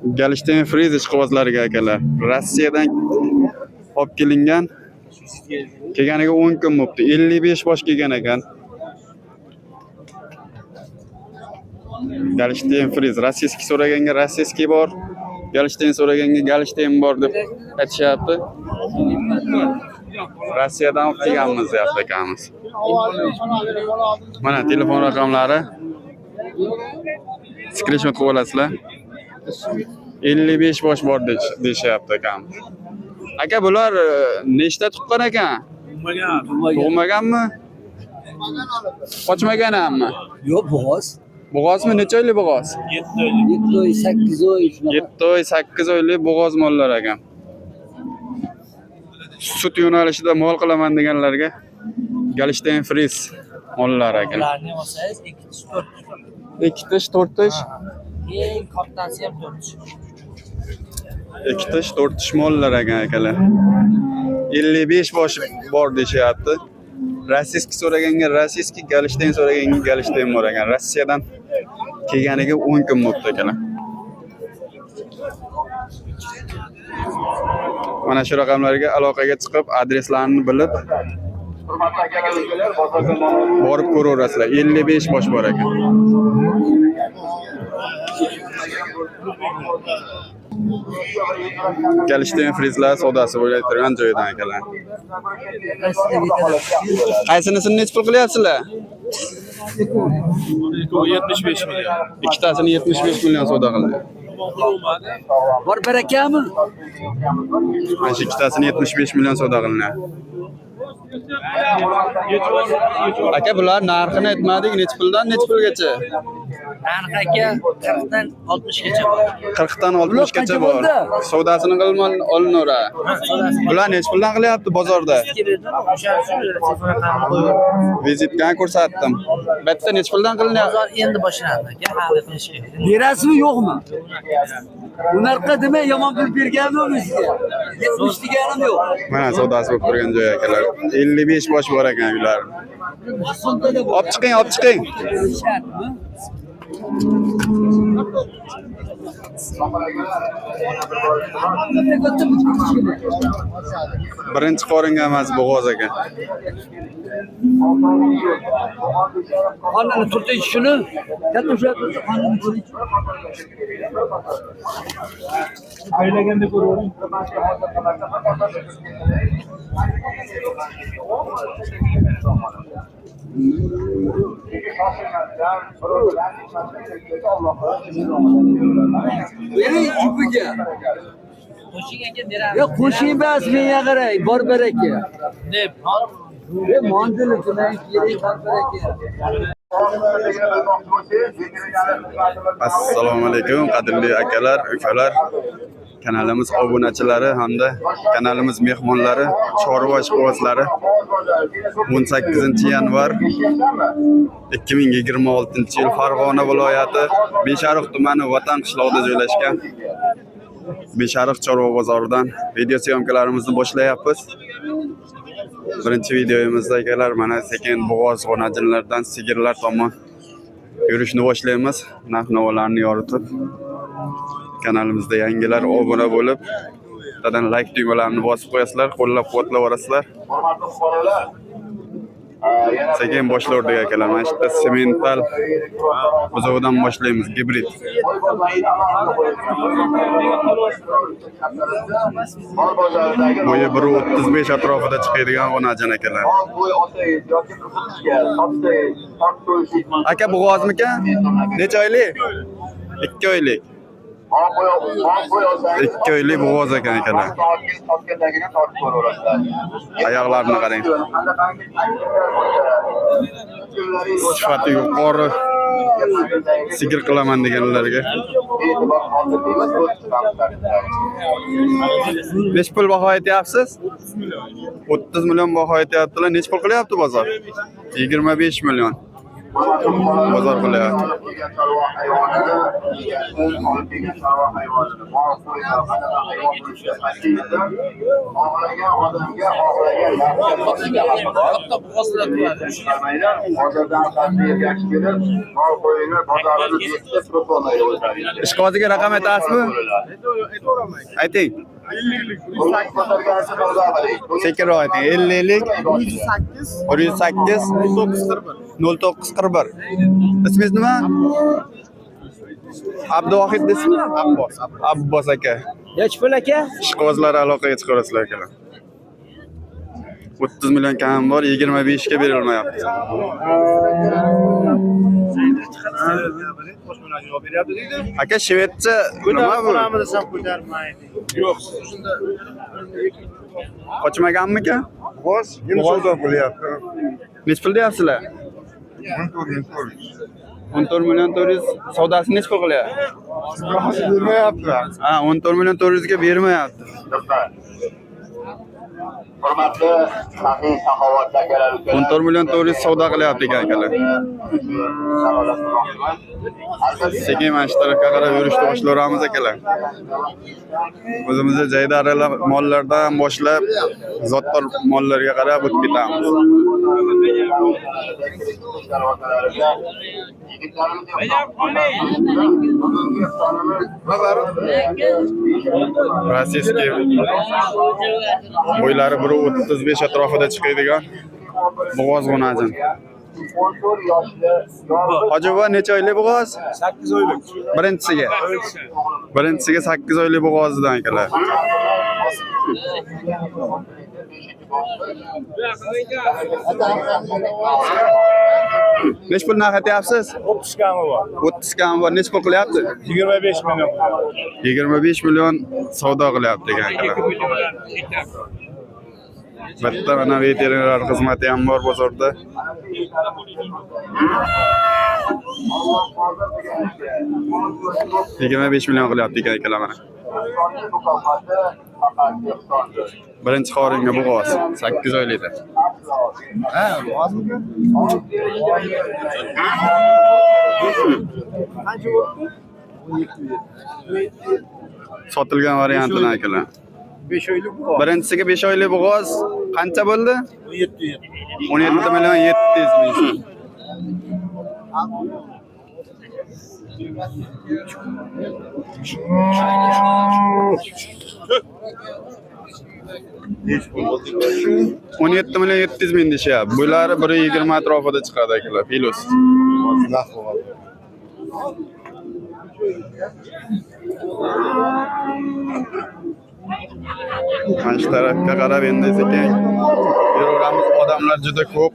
Galishten Friz ishqibozlariga akalar. Rossiyadan olib kelingan. Kelganiga 10 kun bo'libdi. 55 bosh kelgan ekan. Galishten Friz rossiyskiy so'raganga rossiyskiy bor. Galishten so'raganga Galishten bor deb aytishyapti. Rossiyadan olib kelganmiz deyapti akamiz. Mana telefon raqamlari. Screenshot qilib olasizlar. 55 bosh bor deyapti akamiz. Aka bular nechta tuqqan ekan? Tug'maganmi? Qochmagan hamma. Yo'q, bo'g'oz. Bo'g'ozmi? Necha oylik bo'g'oz? 7 oy, 8 oy. 7 oy, 8 oylik bo'g'oz mollar ekan. Sut yo'nalishida mol qilaman deganlarga Galishten Friz mollar ekan. Ularni olsangiz 2 tish 4 tish. 2 tish 4 tish. Eng kattasi ham 4 tish. 2 tish 4 tish mollar ekan akalar. 55 bosh bor deyapti. Rossiyskiy so'raganga rossiyskiy, Galishten so'raganga Galishten bor ekan. Rossiyadan kelganiga 10 kun bo'libdi akalar. Mana shu raqamlarga aloqaga chiqib, adreslarni bilib borib ko'raverasizlar. 55 bosh bor ekan. Galishten Frizlar savdosi bo'lib turgan joydan akalar. Qaysinisini nech pul qilyapsizlar? 75 million. Ikkitasini 75 million savdo qildi. Bor barakami? Mana shu ikkitasini 75 million savdo qildi. Aka bular narxini aytmadik, nech puldan nech pulgacha? Narx aka 40 dan 60 gacha bor. 40 dan 60 gacha bor. Savdosini qilman olinaveradi. Bular nech puldan qilyapti bozorda? Vizitga ko'rsatdim. Bitta nech puldan qilinyapti? Bozor endi boshlanadi aka, hali qilishga. Berasizmi, yo'qmi? Unaqa demay, yomon pul berganmi sizga? 70 deganim yo'q. Mana savdosi bo'lib turgan joy akalar. 55 bosh bor ekan ular. Olib chiqing, olib chiqing. Birinchi qoringa emas, bo'g'oz ekan. Qonini turtish shuni katta ushlatib qonini turtish. Qaylaganda ko'ravering. Bering chupiga. Qo'shing aka beramiz. Yo'q, qo'shing emas, menga qarang, bor baraka. Deb. Mondili tunan kerak, bor baraka. Assalomu alaykum qadrli akalar, ukalar. Kanalimiz obunachilari hamda kanalimiz mehmonlari, chorva ishqibozlari 18-yanvar 2026-yil Farg'ona viloyati Beshariq tumani Vatan qishlog'ida joylashgan Beshariq chorva bozoridan video syomkalarimizni boshlayapmiz. Birinchi videomizda akalar mana sekin bo'g'oz g'onajinlardan sigirlar tomon yurishni boshlaymiz. Narx-navolarni yoritib kanalimizda yangilar obuna bo'lib, dadan like tugmalarini bosib qo'yasizlar, qo'llab-quvvatlayverasizlar. Sekin boshlardik akalar. Mana shu yerda semental buzovidan boshlaymiz, gibrid. Bo'yi 1.35 atrofida chiqadigan g'onajin akalar. Aka bo'g'ozmikan? Necha oylik? 2 oylik. 2 oylik bo'g'oz ekan akalar. Oyoqlarini qarang. Sifati yuqori sigir qilaman deganlarga. Nech pul baho aytyapsiz? 30 million baho aytyaptilar. Nech pul qilyapti bozor? 25 million. bozor qilyapti. Ishqoziga raqam aytasizmi? Ayting. Sekinroq ayting. 50lik 108 0941. Ismingiz nima? Abduvohid desmi? Abbos aka. Nechi pul aka? Ishqozlar aloqaga chiqarasizlar akalar. 30 million kam bor, 25 ga berilmayapti. Aka shvedcha nima bu? Yo'q. Qochmaganmi aka? Boz, yine savdo qilyapti. Nech pul deyapsizlar? 14 million 400 savdosini nech pul qilyapti? Bahos bermayapti. Ha, 14 million 400 ga bermayapti. Hurmatli sahiy saxovatli akalar 14 million 400 savdo qilyapti ekan akalar. Sekin mana shu tarafga qarab yurishni boshlayveramiz akalar. O'zimizda jaydarilar mollardan boshlab zotdor mollarga qarab o'tib ketamiz. Rossiyskiy bo'ylari 1.35 atrofida chiqadigan bo'g'oz g'unajin. Hoji buva necha oylik bo'g'oz? 8 oylik. Birinchisiga. Birinchisiga 8 oylik bo'g'ozidan akalar. Nech pul narx aytyapsiz? 30 kami bor. 30 kam bor. Nech pul qilyapti? 25 million. 25 million savdo qilyapti ekan akalar. Bitta mana veterinar xizmati ham bor bozorda. $25 million qilyapti ekan akalar mana. Birinchi qoringa bo'g'oz 8 oylikda. Ha, bozmi? Sotilgan variantini akalar. 5 oylik bu. Birinchisiga 5 oylik bo'g'oz qancha bo'ldi? 17. 17 million 700 ming so'm. On 17 million 700 ming deyishyapti. Bular 120 atrofida chiqadi akalar. Filos. Mana shu tarafga qarab endi sekin yuraveramiz. Odamlar juda ko'p.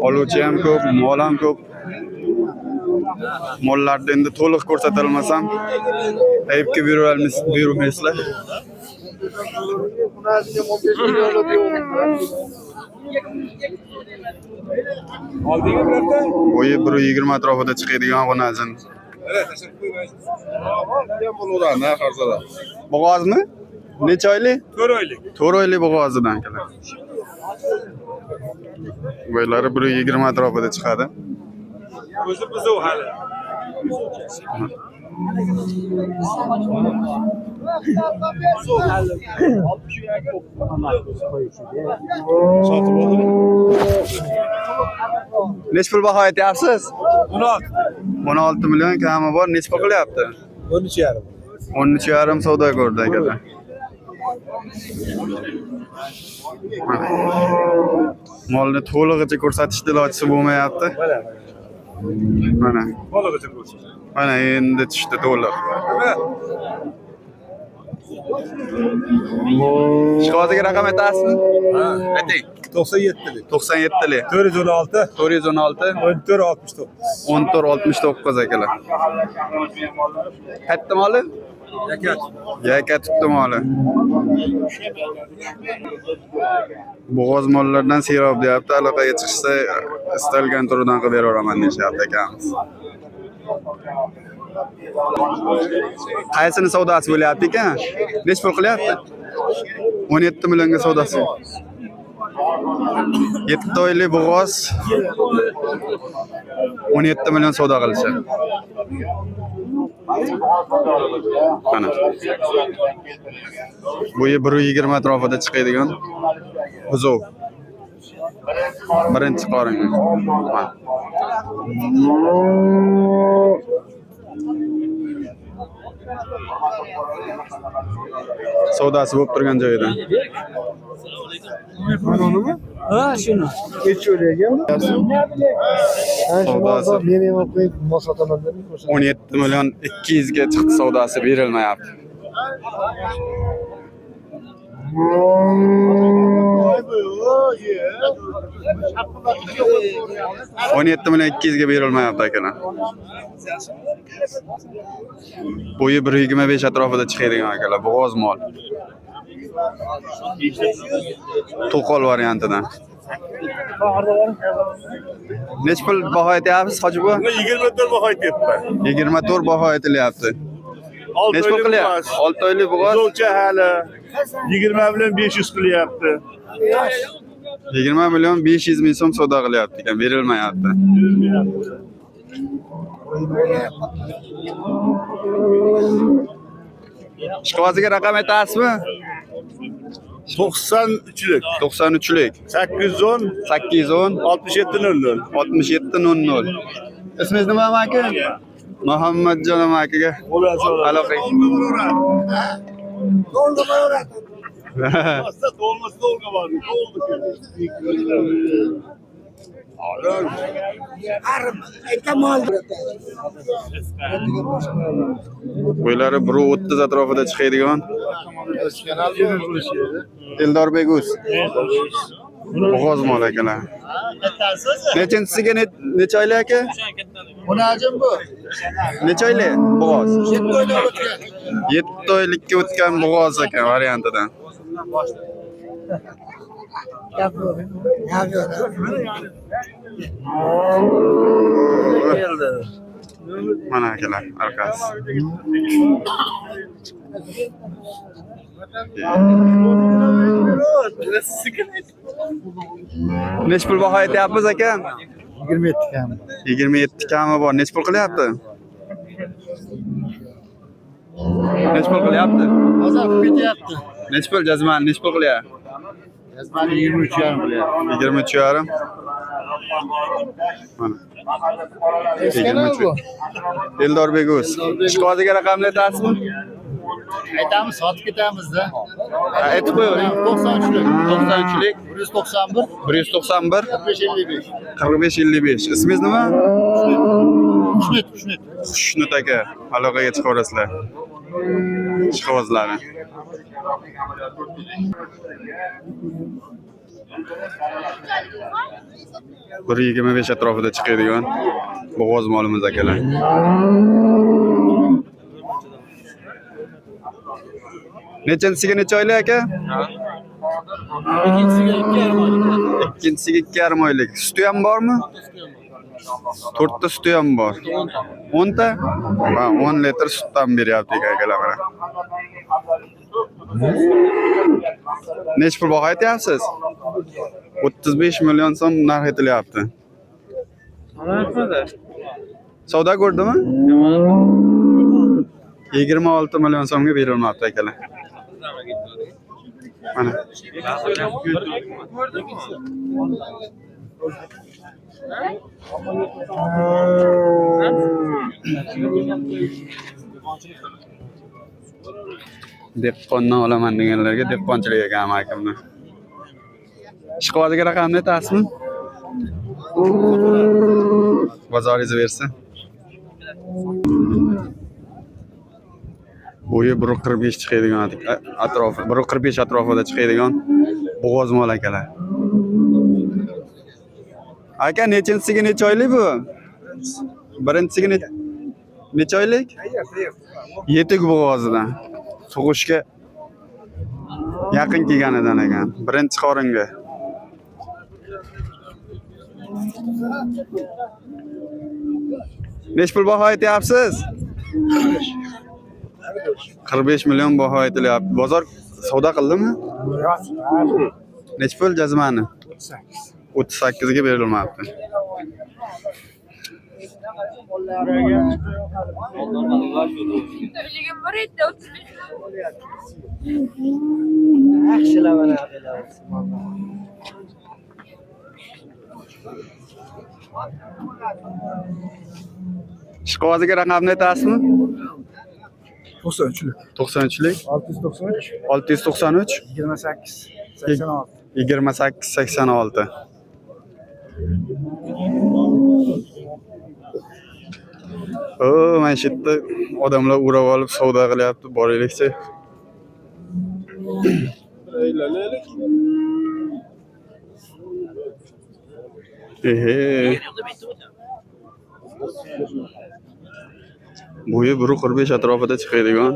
Oluvchi ham ko'p, mol ham ko'p. Mollarni endi to'liq ko'rsatilmasam, aybga buyurmaysizlar. Bo'yi 120 atrofida chiqadigan g'unajin. Bo'g'ozmi? Necha oylik? 4 oylik. 4 oylik bo'g'ozidan akalar. Bo'ylari 120 atrofida chiqadi. O'zi buzuv hali. Sotib oldimi? Nech pul baho aytyapsiz? 16. 16 million kami bor. Nech pul qilyapti? 13,5. 13,5 savdo ko'rdi akalar. Molni to'lig'icha ko'rsatishni ilojisi bo'lmayapti. Mana. To'lig'icha bo'lsin. Mana endi tushdi to'liq. Ishqoziga raqam aytasizmi? Ayting. 97lik. 97lik. 416. 416 1469. 1469 akalar. Katta moli? Yakat. Yakat tutdi moli. Bo'g'oz mollardan serob deyapti. Aloqaga chiqishsa istalgan turidan qilib beraveraman deyapti akamiz. Qaysini savdosi bo'lyapti ekan? Nech pul qilyapti? 17 millionga savdosi. 7 oylik bo'g'oz 17 million savdo qilishadi. Mana. Bo'yi 1.20 atrofida chiqadigan buzov. Birinchi qoringa. Savdosi bo'lib turgan joyida. Ha, shuni. Savdosi Men ham qo'yib mos sotaman dedim. 17 million 200 ga chiqdi, savdosi berilmayapti. $17 million 200 ga berilmayapti akalar. Bo'yi 1.25 atrofida chiqadigan akalar, bo'g'oz mol. To'qol variantidan. Nech pul baho aytyapsiz, hoji bu? 24 baho aytyapman. 24 baho aytilyapti. Nech pul qilyapti? 6 oylik bo'g'oz. O'lcha hali 20 million 500 qilyapti. 20 million 500 ming so'm savdo qilyapti ekan, berilmayapti. Ishqoziga raqam aytasizmi? 93lik 93lik 810 810 6700. 6700. Ismingiz nima aka? Muhammadjon akaga aloqa. Bo'ylari 1.30 atrofida chiqadigan Eldorbek Uz. Bo'g'oz mol akalar. Nechinchisiga necha oylik aka? Bunajim bu. Necha oylik bo'g'oz? 7 oylikka o'tgan bo'g'oz ekan variantidan. Mana akalar, arkasi. Nech pul baho aytyapmiz aka? 27 kam. 27 kami bor. Nech pul qilyapti? Nech pul qilyapti? Hozir ketyapti. Nech pul jazman? Nech pul qilyapti? Jazmani 23 yarim qilyapti. 23 yarim. Mana. 23. Eldorbek Uz. Ishqoziga raqamni aytasizmi? Aytamiz, sotib ketamiz-da. Aytib qo'ying. 93lik. 93lik 191 191 4555. 4555. Ismingiz nima? Xushnud. Xushnud aka. Aloqaga chiqaverasizlar. Ishqibozlari. Bir 25 atrofida chiqadigan bo'g'oz molimiz akalar. Nechanchisiga necha oylik aka? Ikkinchisiga 2,5 oylik. Suti ham bormi? 4 ta suti ham bor. 10 ta? Ha, 10 litr sutdan beryapti akalar mana. Nech pul baho aytyapsiz? 35 million so'm narx aytilyapti. Savdo ko'rdimi? 26 million so'mga berilmoqda akalar. Mana. Dehqondan olaman deganlarga dehqonchilik ekan amakimni. Ishqoziga raqamni aytasizmi? Bozoringiz bersa. Bo'yi 1.45 chiqadigan atrofi, 1.45 atrofida chiqadigan bo'g'oz mol akalar. Aka nechinchisiga necha oylik bu? Birinchisiga necha oylik? 7 bo'g'ozidan. Tug'ishga yaqin kelganidan ekan. Birinchi qoringa. Nech pul baho aytyapsiz? 45 million baho aytilyapti. Bozor savdo qildimi? Necha pul jazmani? 38 ga berilmoqda. Ligim bor edi 35. Ishqoziga raqamni aytasizmi? 93'lük. 93lik 693 693 28 86. 28 86. Mana shu yerda odamlar o'rab olib savdo qilyapti. Boraylikchi. Bo'yi 1.45 atrofida chiqadigan.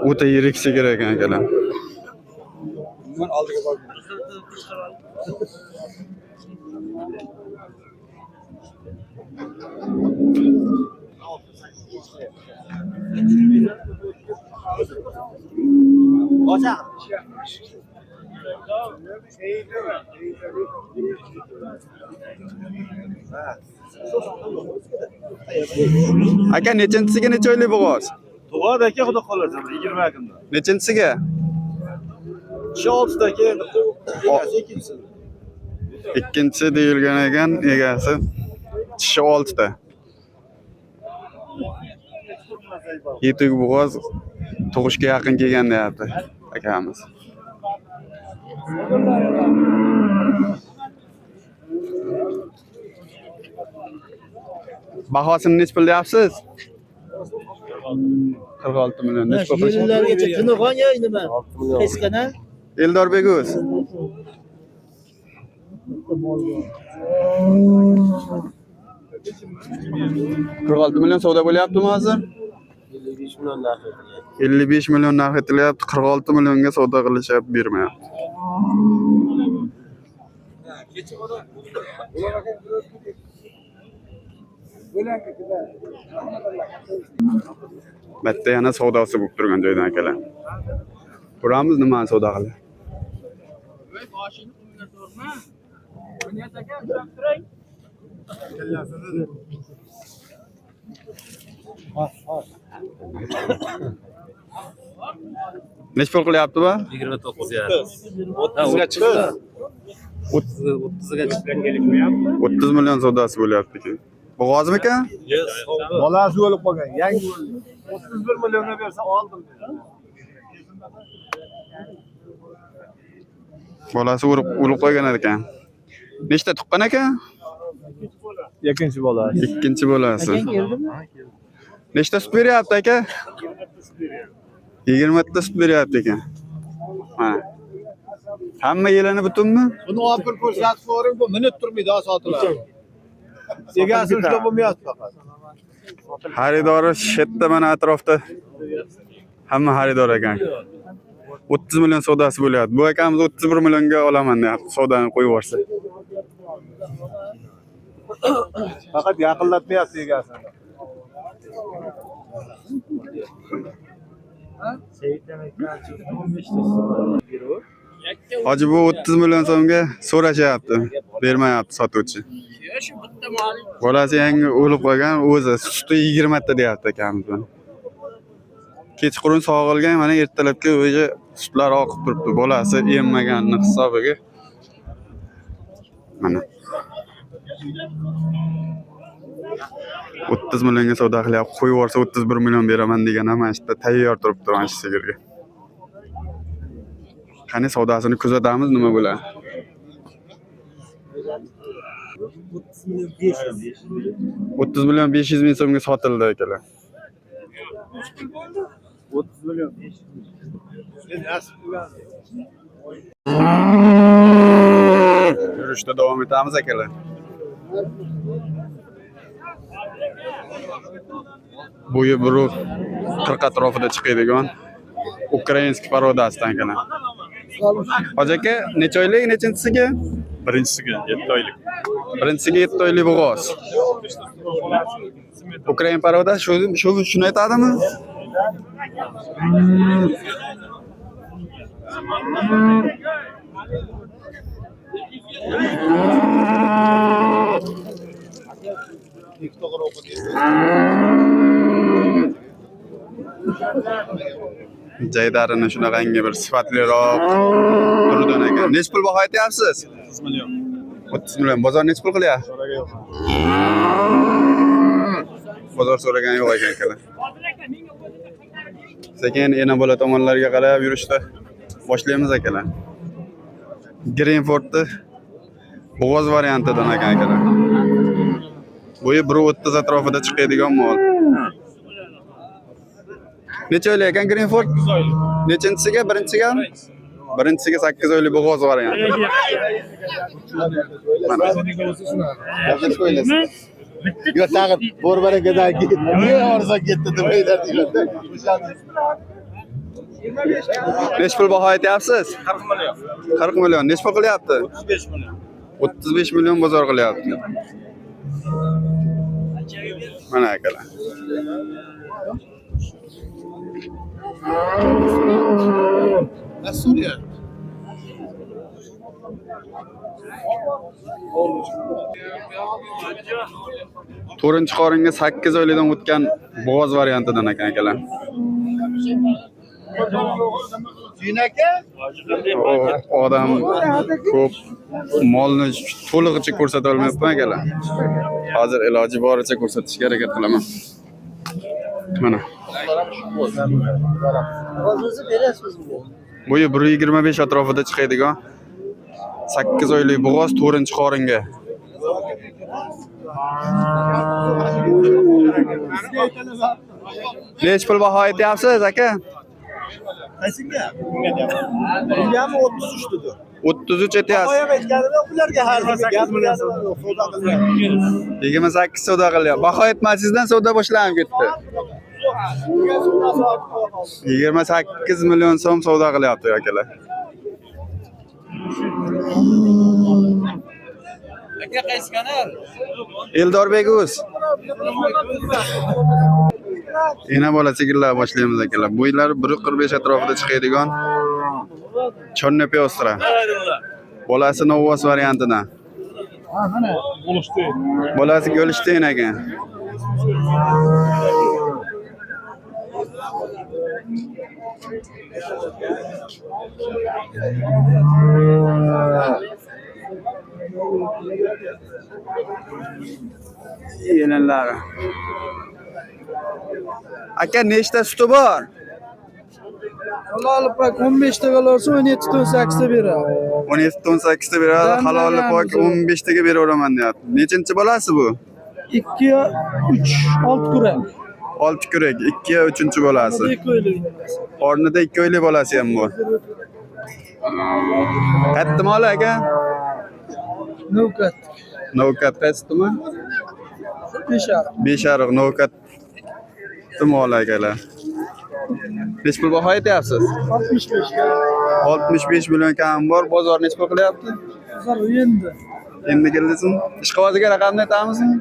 O'ta yirik sigir ekan akalar. Aka nechinchisiga necha oylik bo'g'oz? Tug'adi aka, xudo xolasa 20 kunda. Nechinchisiga? 6 daki endi egasi ikkinchisi. Ikkinchisi deyilgan ekan, egasi tishi 6 ta. Yetuk bo'g'oz tug'ishga yaqin kelgan deyapti akamiz. Bahosini nech pul deyapsiz? 46 million. Nech pul? Yillargacha tiniqon ya nima? Hech qana? Eldor Beguz. $46 million savdo bo'lyaptimi hozir? 55 million narx etilyapti. 46 millionga savdo qilishyapti, bermayapti. Bitta yana savdosi bo'lib turgan joydan akalar. Ko'ramiz nima savdo qiladi. Necha pul qilyapti bu? 29 ya. 30 ga chiqdi. 30 ga chiqqan kelishmayapti. 30 million savdosi bo'lyapti ekan. Bo'g'ozmi? Bolasi o'lib qolgan, yangi o'ldi. 31 millionga bersa oldim dedi. Bolasi o'lib qo'ygan ekan. Nechta tuqqan ekan? Ikkinchi bolasi. Ikkinchi bolasi. Nechta sut beryapti aka? 20 ta sut beryapti ekan. Ha. Hamma yelini butunmi? Buni olib bir ko'rsatib ko'ring, bu minut turmaydi, sotiladi. Egasi ushlab bo'lmayapti faqat. Xaridori shetda mana atrofda. Hamma xaridor ekan. 30 million savdosi bo'lyapti. Bu akamiz 31 millionga olaman deyapti. Savdoni qo'yib yuborsa. Faqat yaqinlatmayapti egasini. Hoji bu 30 million so'mga so'rashyapti. Bermayapti sotuvchi. Bolasi yangi o'lib qolgan, o'zi suti 20 ta deyapti akamiz buni. Kechqurun sog'ilgan, mana ertalabga o'zi sutlar oqib turibdi. Bolasi emmaganning hisobiga. Mana 30 millionga savdo qilyapti. Qo'yib yuborsa 31 million beraman degan ham mana shu tayyor turibdi mana shu sigirga. Qani savdosini kuzatamiz, nima bo'ladi? 30 million 500 ming so'mga sotildi akalar. 30 million 500 ming. Endi asl bilan Yurishda davom etamiz akalar. Bo'yi 1.40 atrofida chiqadigan ukrainskiy parodasidan akalar. Hoji aka, necha oylik, nechinchisiga? birinchisiga 7 oylik. Birinchisiga 7 oylik bo'g'oz. Ukrain paroda shuni aytadimi? Jaydarini shunaqangi bir sifatliroq turidan ekan. Nech pul baho aytyapsiz? 30 million. 30 million. Bozor nech pul qilyapti? Bozor so'ragan yo'q ekan akalar. Sekin yana bola tomonlarga qarab yurishdi. Boshlaymiz akalar. Greenfordni bo'g'oz variantidan ekan akalar. Bo'yi 1.30 atrofida chiqadigan mol. Necha oylik ekan Greenford? Nechinchisiga? Birinchisiga? Birinchisiga 8 oylik bo'g'oz varianti. Yo tag'in Borbarakadagi niye orza ketdi deb aytadi. Nech pul baho aytyapsiz? 40 million. 40 million. Nech pul qilyapti? 35 million. 35 million bozor qilyapti. Mana akalar. Suriya. To'rinchi qoringa 8 oylikdan o'tgan bo'g'oz variantidan ekan akalar. Odam ko'p molni to'lig'icha ko'rsata olmayapman akalar. Hozir iloji boricha ko'rsatishga harakat qilaman. Mana. Ovozingizni berasiz bizga. Bo'yi 1.25 atrofida chiqadigan 8 oylik bo'g'oz 4-chi qoringa. Nech pul baho aytyapsiz aka? Qaysinga? Bunga 33 dedi. 33 aytyapsiz. Qo'yib aytganida ularga har bir gap bilan savdo qilgan. 28 savdo qilyapti. Baho aytmasingizdan savdo boshlanib ketdi. 28 million so'm savdo qilyapti akalar. Aka qaysi kanal? Eldorbek o'z. Yana bola sigirlar boshlaymiz akalar. Bo'ylari 1.45 atrofida chiqadigan Chorna Pyostra. Bolasi Novos variantidan. Ha, mana bo'lishdi. Bolasi Golishten ekan. Yelinlari. Aka nechta suti bor? Halol pok 15 taga olsa 17 ton 8 ta beradi. 17 ton 8 ta beradi. Halol pok 15 taga beraveraman deyapti. Nechinchi bolasi bu? 2 3 6 kurak. 6 kurak, 2 3-chi bolasi. 2 oylik. O'rnida 2 oylik bolasi ham bor. Katta mol aka? Novkat. Novkat qasdimi? 5 ariq novkat mol akalar. Nech pul baho aytyapsiz? 65. 65 million kam bor. Bozor nech pul qilyapti? Bozor endi. Endi keldizmi? Ishqovoziga raqamni aytamizmi?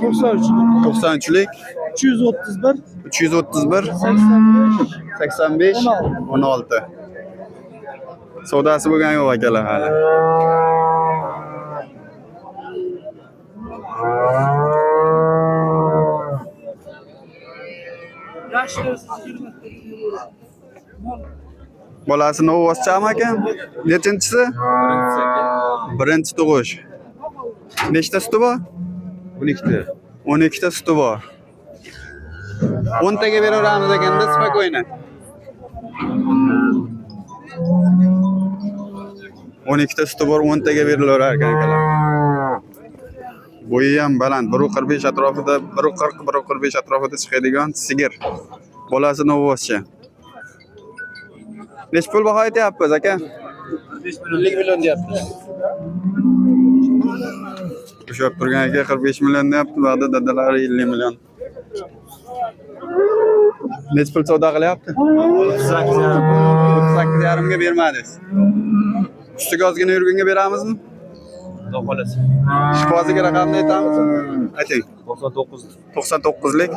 93. 93lik 331 331 85 85 16. Savdosi bo'lgan yo'q akalar hali. Bolasi Novoschami ekan? Nechinchisi? Birinchi tug'ish. Nechta suti bor? 12 ta. 12 ta suti bor. 10 taga beraveramiz ekanda, spokойно. 12 ta suti bor, 10 taga berilaverar ekan akalar. Bo'yi ham baland, 1.45 atrofida, 1.40-1.45 atrofida chiqadigan sigir. Bolasi Novoscha. Nech pul baho aytyapsiz aka? 50 million deyapti. Ushab turgan aka 45 million deyapti, vaqtda dadalari 50 million. Nech pul savdo qilyapti? 38.5 ga bermadingiz. Ustiga ozgina yurgunga beramizmi? Do'xolasi. Ishqiboziga raqamni aytamiz. Ayting. 99 99lik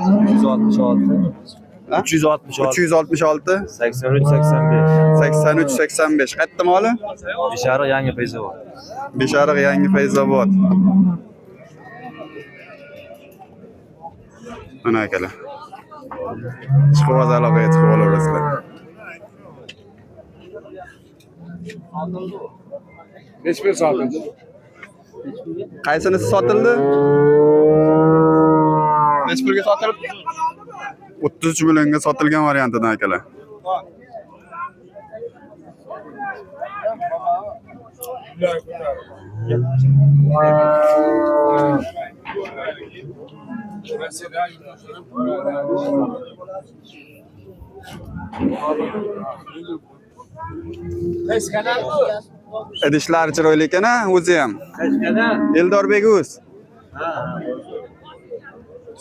366 366 83 85 83 85. Qayerda moli? Beshariq yangi Fayzobod. Beshariq yangi Fayzobod. Mana akalar. Ishqiboz aloqaga chiqib olaverasizlar. Necha pul sotildi? Qaysinisi sotildi? Necha pulga sotildi? 33 millionga sotilgan variantidan akalar. Idishlar chiroyli ekan-a, o'zi ham. Eldorbek o'z.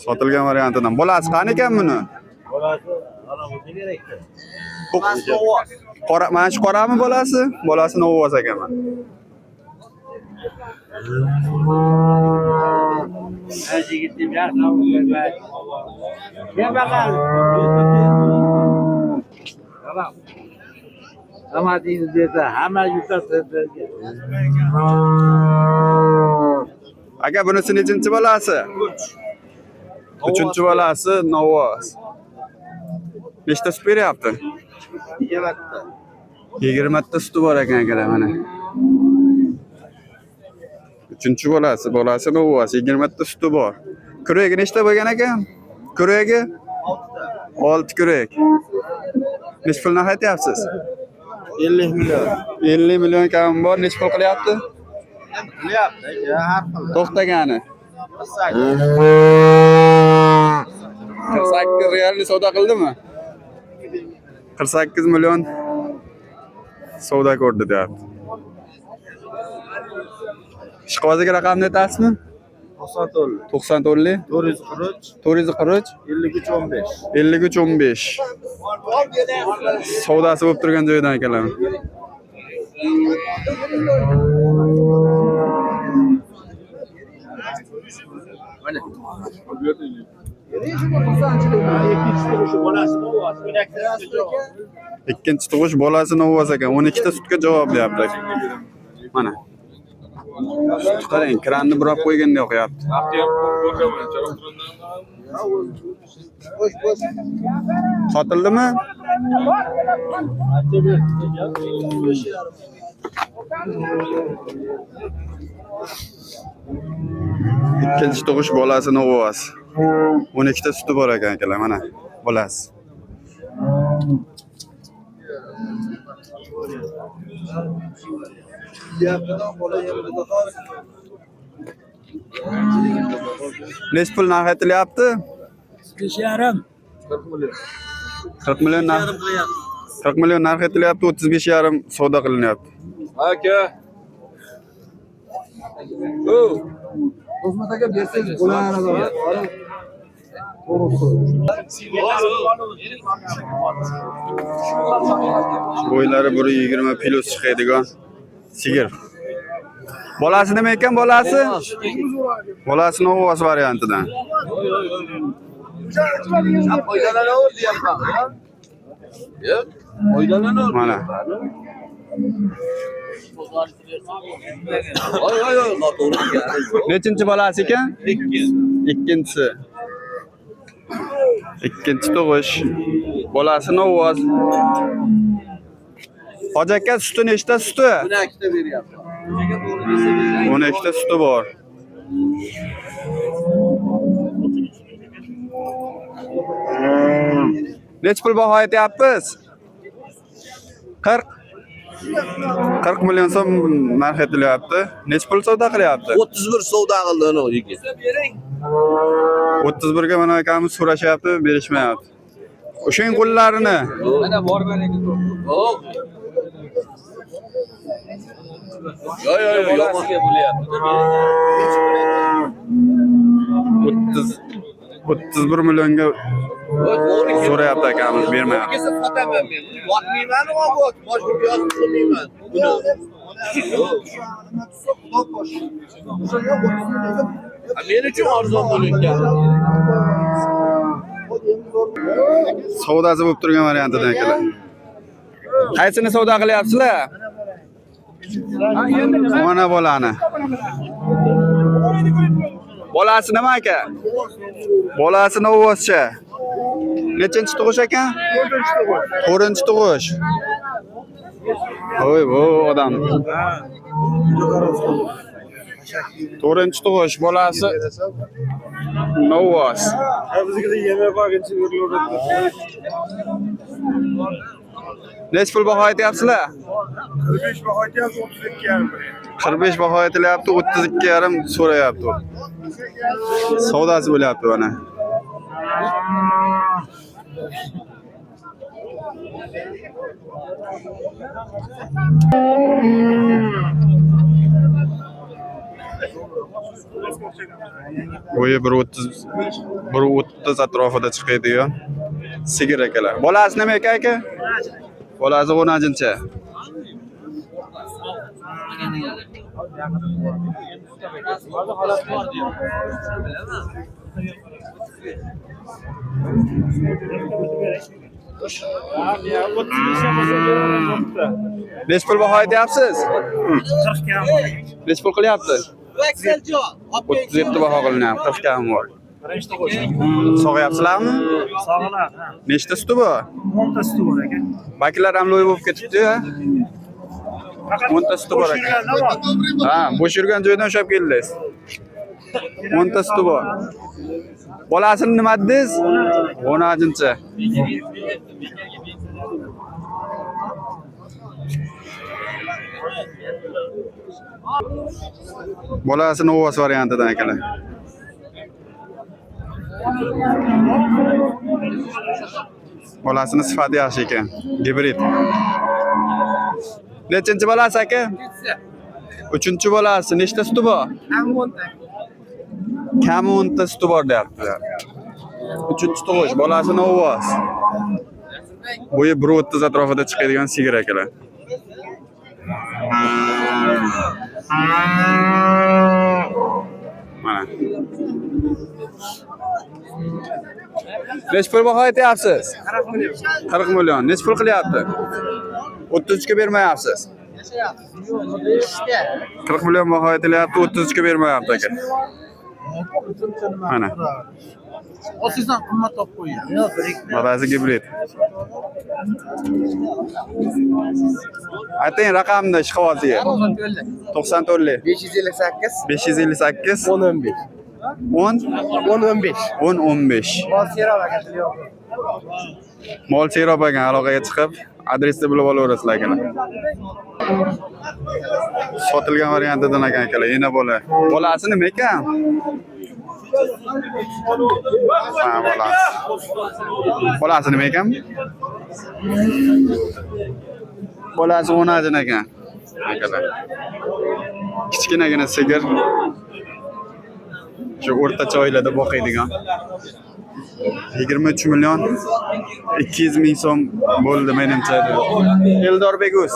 Sotilgan variantidan. Bolasi qani ekan buni? Qora, mana shu qorami bolasi? Bolasi Novvoz ekan. Aka bunisi nechinchi bolasi? 3-chi bolasi Novvoz. Nechta sut beryapti? 20 ta suti bor ekan akalar mana. 3-chi bolasi Novvoz, 20 ta suti bor. Kuragi nechta bo'lgan ekan? Kuragi 6 kurak. Nech pul narx aytyapsiz? 50 million. 50 million kam bor. Nech pul qilyapti? Qilyapti, har xil. To'xtagani. 48 realni savdo qildimi? 48 million savdo ko'rdi deyapti. Ishqiboziga raqamni aytasizmi? 94lik 440 5315 savdosi bo'lib turgan joydan akalar. Ikkinchi tug'ish bolasi Novvoz ekan. 12 ta sutga javob deyapti. Mana. Qarang, kranni burab qo'yganda o'qiyapti. Sotildimi? Ikkinchi tug'ish bolasi Novvoz. 12 ta suti bor ekan akalar, mana bolasi. Nech pul narx aytilyapti? 5,5. 40 million narx. 40 million narx aytilyapti, 35,5 savdo qilinyapti. Aka. O'zmat aka bersangiz bo'lar. Bo'ylari 120 plus chiqadigan sigir. Bolasi nima ekan bolasi? Bolasi Novvoz variantidan. Foydalanaver deyapman. Foydalanaver. Mana. Nechinchi bolasi ekan? Ikkinchisi. Ikkinchi tug'ish. Bolasi Novvoz. Hoji aka suti nechta suti? 12 ta beryapti. 12 ta suti bor. Nech pul baho aytyapmiz? 40 million so'm narx aytilyapti. Nech pul savdo qilyapti? 31 savdo qildi ana yigit. 31 ga mana akamiz so'rashyapti, berishmayapti. O'shang qo'llarini. Mana bor beragi. Yo'q. Yo'q, yomonga bo'lyapti. 31 millionga so'rayapti akamiz, bermayapti. Sotaman men. Botmayman, boshqa yozib qo'ymayman. Men uchun arzon bo'lingan. Savdosi bo'lib turgan variantidan akalar. Qaysini savdo qilyapsizlar? Mana bolani. Bolasi nima aka? Bolasi novvoscha. Nechanchi tug'ish ekan? 4-chi tug'ish. Voy, bu odam. 4-chi tug'ish bolasi novvos. Bizga yemek olguncha beriladi. Nech pul baho aytyapsizlar? 45 baho aytyapti, 32,5. 45 baho aytilyapti, 32,5 so'rayapti. Savdosi bo'lyapti mana. Bo'yi 1.30 atrofida chiqadigan sigir akalar. Bolasi nima ekan aka? Bolasi 10-chi. Nech pul baho aytyapsiz? 40 ga. Nech pul qilyapti? 37 baho qilyapti, 40 ga bor. Birinchi tug'ish. Sog'yapsizlarmi? Sog'lar. Nechta suti bor? 10 ta suti bor ekan. Baklar ham lo'y bo'lib ketibdi. 10 ta suti bor ekan. Ha, bo'sh yurgan joydan ushlab keldingiz. 10 ta suti bor. Bolasini nima dedingiz? 10-chi. Bolasi novvos variantidan akalar. Bolasini sifati yaxshi ekan. Gibrid. Nechanchi bolasi aka? 3-chi bolasi. Nechta suti bor? Kami 10 ta suti bor deyaptilar. 3-chi tug'ish. Bolasi novvos. Bo'yi 1.30 atrofida chiqadigan sigir akalar. Mana. Nech pul baho aytyapsiz? 40 million. Nech pul qilyapti? 33 ga bermayapsiz. 40 million baho aytilyapti, 33 ga bermayapti aka. Mana. Osizdan qimmat topib qo'ygan. Bolasi gibrid. Ayting raqamni ishqivosiga. 94. 558 558 10 10 15. 10-15. Mol serob ekan, aloqaga chiqib, adresni bilib olaverasizlar akalar. Sotilgan variantidan ekan akalar, yana bola. Bolasi nima ekan? Ha, bolasi. Bolasi nima ekan? Bolasi 10 ekan. Akalar. Kichkinagina sigir. Shu o'rtacha oilada boqadigan. 23 million 200 ming so'm bo'ldi menimcha. Eldor Beguz.